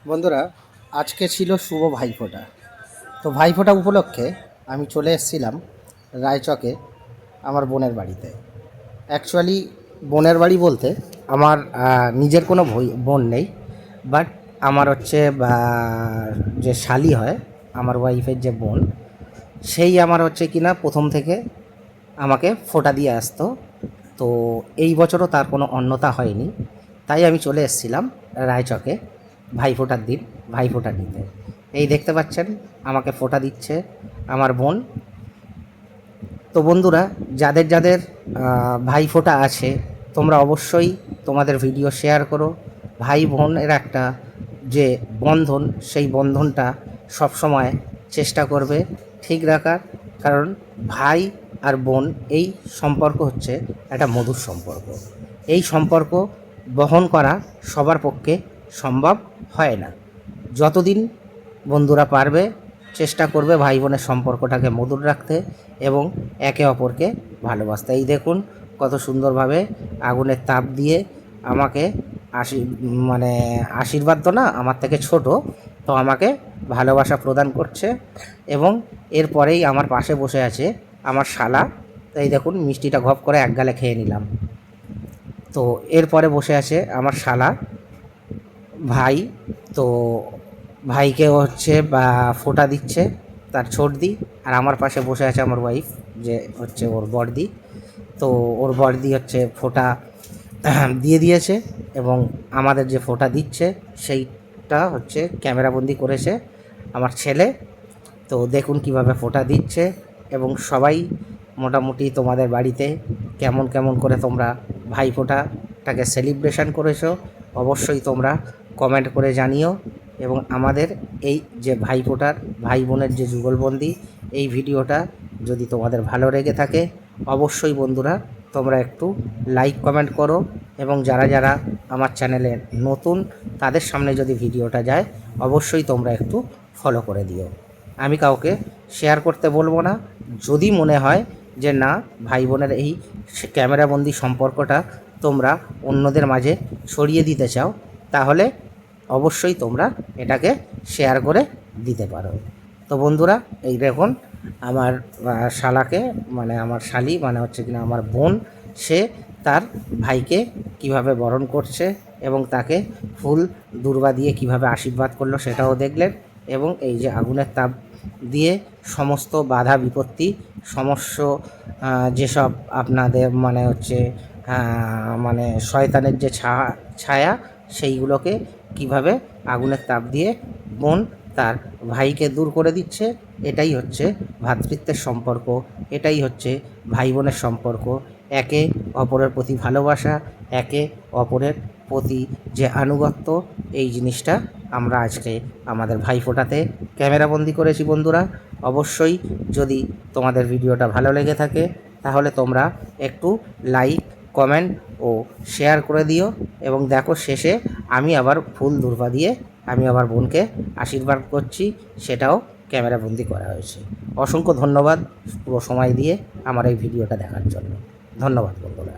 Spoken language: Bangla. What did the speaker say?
বন্ধুরা, আজকে ছিল শুভ ভাইফোঁটা। তো ভাইফোঁটা উপলক্ষে আমি চলে এসেছিলাম রায়চকে আমার বোনের বাড়িতে। অ্যাকচুয়ালি বোনের বাড়ি বলতে আমার নিজের কোনো বোন নেই, বাট আমার হচ্ছে যে শালি হয়, আমার ওয়াইফের যে বোন, সেই আমার হচ্ছে কিনা প্রথম থেকে আমাকে ফোঁটা দিয়ে আসতো। তো এই বছরও তার কোনো অন্যতা হয়নি, তাই আমি চলে এসেছিলাম রায়চকে ভাইফোঁটার দিন ভাইফোঁটা দিতে। এই দেখতে পাচ্ছেন আমাকে ফোঁটা দিচ্ছে আমার বোন। তো বন্ধুরা, যাদের যাদের ভাইফোঁটা আছে, তোমরা অবশ্যই তোমাদের ভিডিও শেয়ার করো। ভাই বোনের একটা যে বন্ধন, সেই বন্ধনটা সবসময় চেষ্টা করবে ঠিক রাখার। কারণ ভাই আর বোন এই সম্পর্ক হচ্ছে একটা মধুর সম্পর্ক। এই সম্পর্ক বহন করা সবার পক্ষে সম্ভব হয় না। যতদিন বন্ধুরা পারবে চেষ্টা করবে ভাই বোনের সম্পর্কটাকে মধুর রাখতে এবং একে অপরকে ভালোবাসতে। এই দেখুন কত সুন্দরভাবে আগুনের তাপ দিয়ে আমাকে মানে আশীর্বাদ তো না, আমার থেকে ছোট, তো আমাকে ভালোবাসা প্রদান করছে। এবং এরপরেই আমার পাশে বসে আছে আমার শালা। তো এই দেখুন মিষ্টিটা ঘপ করে এক গালে খেয়ে নিলাম। তো এরপরে বসে আছে আমার শালা ভাই। তো ভাইকে হচ্ছে ফোঁটা দিচ্ছে তার ছোটদি, আর আমার পাশে বসে আছে আমার ওয়াইফ, যে হচ্ছে ওর বড়দি। তো ওর বড়দি হচ্ছে ফোঁটা দিয়ে দিয়েছে এবং আমাদের যে ফোঁটা দিচ্ছে সেইটা হচ্ছে ক্যামেরাবন্দি করেছে আমার ছেলে। তো দেখুন কিভাবে ফোঁটা দিচ্ছে। এবং সবাই মোটামুটি তোমাদের বাড়িতে কেমন কেমন করে তোমরা ভাইফোঁটাটাকে সেলিব্রেশন করেছো অবশ্যই তোমরা কমেন্ট করে জানিও। এবং আমাদের এই যে ভাইফোঁটার ভাই বোনের যে যুগলবন্দি, এই ভিডিওটা যদি তোমাদের ভালো লেগে থাকে অবশ্যই বন্ধুরা তোমরা একটু লাইক কমেন্ট করো। এবং যারা যারা আমার চ্যানেলে নতুন, তাদের সামনে যদি ভিডিওটা যায় অবশ্যই তোমরা একটু ফলো করে দিও। আমি কাউকে শেয়ার করতে বলবো না। যদি মনে হয় যে না, ভাই বোনের এই ক্যামেরাবন্দি সম্পর্কটা তোমরা অন্যদের মাঝে ছড়িয়ে দিতে চাও, তাহলে অবশ্যই তোমরা এটাকে শেয়ার করে দিতে পারো। তো বন্ধুরা, এই দেখুন আমার শালাকে, মানে আমার শালি, মানে হচ্ছে কিনা আমার বোন, সে তার ভাইকে কিভাবে বরণ করছে এবং তাকে ফুল দূর্বা দিয়ে কিভাবে আশীর্বাদ করলো সেটাও দেখলেন। এবং এই যে আগুনের তাপ দিয়ে সমস্ত বাধা বিপত্তি, সমস্ত যেসব আপনাদের মানে হচ্ছে মানে শয়তানের যে ছায়া, সেইগুলোকে কিভাবে আগুনের তাপ দিয়ে বোন তার ভাইকে দূর করে দিচ্ছে। এটাই হচ্ছে ভ্রাতৃত্বের সম্পর্ক, এটাই হচ্ছে ভাই বোনের সম্পর্ক। একে অপরের প্রতি ভালোবাসা, একে অপরের প্রতি যে আনুগত্য, এই জিনিসটা আমরা আজকে আমাদের ভাইফোঁটাতে ক্যামেরাবন্দি করেছি। বন্ধুরা, অবশ্যই যদি তোমাদের ভিডিওটা ভালো লেগে থাকে তাহলে তোমরা একটু লাইক, কমেন্ট ও শেয়ার করে দিও। এবং দেখো শেষে আমি আবার ফুল দূর্বা দিয়ে আমি আবার বোনকে আশীর্বাদ করছি, সেটাও ক্যামেরাবন্দি করা হয়েছে। অসংখ্য ধন্যবাদ পুরো সময় দিয়ে আমার এই ভিডিওটা দেখার জন্য। ধন্যবাদ বন্ধুরা।